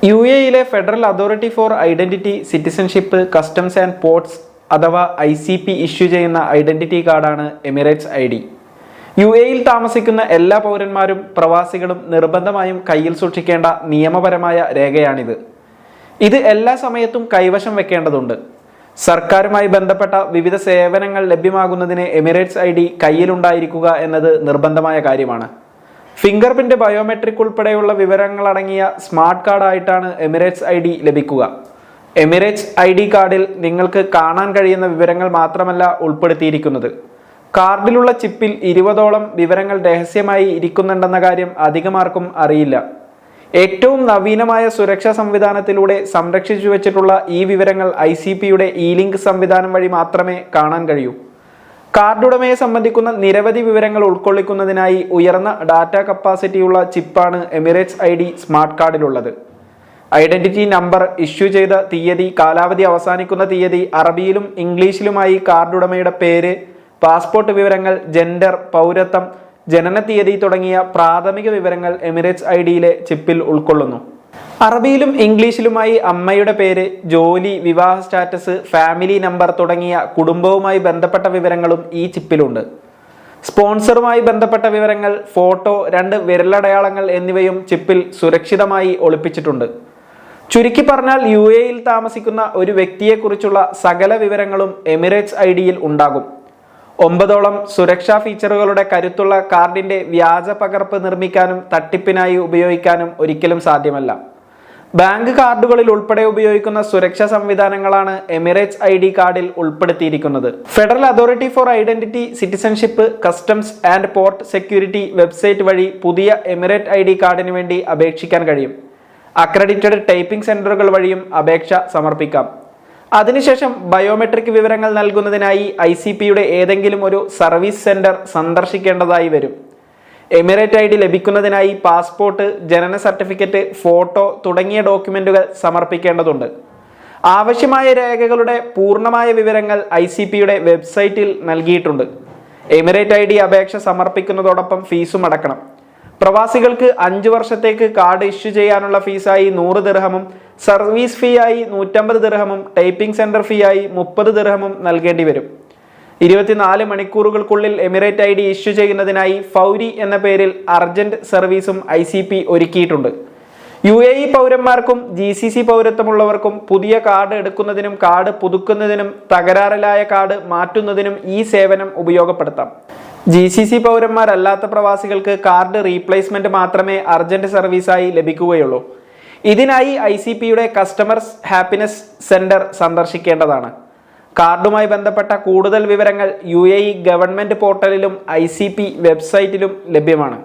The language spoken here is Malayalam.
UAE federal authority four identity, citizenship, customs and ports അഥവാ ICP ഇഷ്യൂ ചെയ്യുന്ന ഐഡന്റിറ്റി കാർഡാണ് എമിറേറ്റ്സ് ID. UAE താമസിക്കുന്ന എല്ലാ പൗരന്മാരും പ്രവാസികളും നിർബന്ധമായും കയ്യിൽ സൂക്ഷിക്കേണ്ട നിയമപരമായ രേഖയാണിത്. ഇത് എല്ലാ സമയത്തും കൈവശം വെക്കേണ്ടതുണ്ട്. സർക്കാരുമായി ബന്ധപ്പെട്ട വിവിധ സേവനങ്ങൾ ലഭ്യമാകുന്നതിന് എമിറേറ്റ്സ് ID കയ്യിലുണ്ടായിരിക്കുക എന്നത് നിർബന്ധമായ കാര്യമാണ്. ഫിംഗർ പ്രിന്റ്, ബയോമെട്രിക് ഉൾപ്പെടെയുള്ള വിവരങ്ങൾ അടങ്ങിയ സ്മാർട്ട് കാർഡ് ആയിട്ടാണ് എമിറേറ്റ്സ് ID ലഭിക്കുക. എമിറേറ്റ്സ് ID കാർഡിൽ നിങ്ങൾക്ക് കാണാൻ കഴിയുന്ന വിവരങ്ങൾ മാത്രമല്ല ഉൾപ്പെടുത്തിയിരിക്കുന്നത്. കാർഡിലുള്ള ചിപ്പിൽ 20ഓളം വിവരങ്ങൾ രഹസ്യമായി ഇരിക്കുന്നുണ്ടെന്ന കാര്യം അധികമാർക്കും അറിയില്ല. ഏറ്റവും നവീനമായ സുരക്ഷാ സംവിധാനത്തിലൂടെ സംരക്ഷിച്ചു വെച്ചിട്ടുള്ള ഈ വിവരങ്ങൾ ICPയുടെ E-Link സംവിധാനം വഴി മാത്രമേ കാണാൻ കഴിയൂ. കാർഡ് ഉടമയെ സംബന്ധിക്കുന്ന നിരവധി വിവരങ്ങൾ ഉൾക്കൊള്ളിക്കുന്നതിനായി ഉയർന്ന ഡാറ്റ കപ്പാസിറ്റിയുള്ള ചിപ്പാണ് എമിറേറ്റ്സ് ID സ്മാർട്ട് കാർഡിലുള്ളത്. ഐഡന്റിറ്റി നമ്പർ, ഇഷ്യൂ ചെയ്ത തീയതി, കാലാവധി അവസാനിക്കുന്ന തീയതി, അറബിയിലും ഇംഗ്ലീഷിലുമായി കാർഡ് ഉടമയുടെ പേര്, പാസ്പോർട്ട് വിവരങ്ങൾ, ജെൻഡർ, പൗരത്വം, ജനന തീയതി തുടങ്ങിയ പ്രാഥമിക വിവരങ്ങൾ എമിറേറ്റ്സ് IDയിലെ ചിപ്പിൽ ഉൾക്കൊള്ളുന്നു. അറബിയിലും ഇംഗ്ലീഷിലുമായി അമ്മയുടെ പേര്, ജോലി, വിവാഹ സ്റ്റാറ്റസ്, ഫാമിലി നമ്പർ തുടങ്ങിയ കുടുംബവുമായി ബന്ധപ്പെട്ട വിവരങ്ങളും ഈ ചിപ്പിലുണ്ട്. സ്പോൺസറുമായി ബന്ധപ്പെട്ട വിവരങ്ങൾ, ഫോട്ടോ, 2 വിരലടയാളങ്ങൾ എന്നിവയും ചിപ്പിൽ സുരക്ഷിതമായി ഒളിപ്പിച്ചിട്ടുണ്ട്. ചുരുക്കി പറഞ്ഞാൽ UAEയിൽ താമസിക്കുന്ന ഒരു വ്യക്തിയെക്കുറിച്ചുള്ള സകല വിവരങ്ങളും എമിറേറ്റ്സ് IDയിൽ ഉണ്ടാകും. 9ഓളം സുരക്ഷാ ഫീച്ചറുകളുടെ കരുത്തുള്ള കാർഡിന്റെ വ്യാജ പകർപ്പ് നിർമ്മിക്കാനും തട്ടിപ്പിനായി ഉപയോഗിക്കാനും ഒരിക്കലും സാധ്യമല്ല. ബാങ്ക് കാർഡുകളിൽ ഉൾപ്പെടെ ഉപയോഗിക്കുന്ന സുരക്ഷാ സംവിധാനങ്ങളാണ് എമിറേറ്റ്സ് ID കാർഡിൽ ഉൾപ്പെടുത്തിയിരിക്കുന്നത്. Federal authority four identity, citizenship, customs and port security website വഴി പുതിയ എമിറേറ്റ് ID കാർഡിന് വേണ്ടി അപേക്ഷിക്കാൻ കഴിയും. അക്രഡിറ്റഡ് ടൈപ്പിംഗ് സെന്ററുകൾ വഴിയും അപേക്ഷ സമർപ്പിക്കാം. അതിനുശേഷം ബയോമെട്രിക് വിവരങ്ങൾ നൽകുന്നതിനായി ICPയുടെ ഏതെങ്കിലും ഒരു സർവീസ് സെന്റർ സന്ദർശിക്കേണ്ടതായി വരും. എമിറേറ്റ് ID ലഭിക്കുന്നതിനായി പാസ്പോർട്ട്, ജനന സർട്ടിഫിക്കറ്റ്, ഫോട്ടോ തുടങ്ങിയ ഡോക്യുമെന്റുകൾ സമർപ്പിക്കേണ്ടതുണ്ട്. ആവശ്യമായ രേഖകളുടെ പൂർണ്ണമായ വിവരങ്ങൾ ICPയുടെ വെബ്സൈറ്റിൽ നൽകിയിട്ടുണ്ട്. എമിറേറ്റ് ID അപേക്ഷ സമർപ്പിക്കുന്നതോടൊപ്പം ഫീസും അടക്കണം. പ്രവാസികൾക്ക് 5 വർഷത്തേക്ക് കാർഡ് ഇഷ്യൂ ചെയ്യാനുള്ള ഫീസായി 100 ദിർഹമും, സർവീസ് ഫീ ആയി 150 ദിർഹമും, ടൈപ്പിംഗ് സെന്റർ ഫീ ആയി 30 ദിർഹമും നൽകേണ്ടി വരും. 24 മണിക്കൂറുകൾക്കുള്ളിൽ എമിറേറ്റ് ID ഇഷ്യൂ ചെയ്യുന്നതിനായി ഫൗരി എന്ന പേരിൽ അർജന്റ് സർവീസും ICP ഒരുക്കിയിട്ടുണ്ട്. UAE പൗരന്മാർക്കും GCC പൗരത്വമുള്ളവർക്കും പുതിയ കാർഡ് എടുക്കുന്നതിനും കാർഡ് പുതുക്കുന്നതിനും തകരാറിലായ കാർഡ് മാറ്റുന്നതിനും ഈ സേവനം ഉപയോഗപ്പെടുത്താം. GCC പൗരന്മാരല്ലാത്ത പ്രവാസികൾക്ക് കാർഡ് റീപ്ലേസ്മെന്റ് മാത്രമേ അർജന്റ് സർവീസായി ലഭിക്കുകയുള്ളൂ. ഇതിനായി ICPയുടെ കസ്റ്റമേഴ്സ് ഹാപ്പിനെസ് സെന്റർ സന്ദർശിക്കേണ്ടതാണ്. കാർഡുമായി ബന്ധപ്പെട്ട കൂടുതൽ വിവരങ്ങൾ UAE ഗവൺമെന്റ് പോർട്ടലിലും ICP വെബ്സൈറ്റിലും ലഭ്യമാണ്.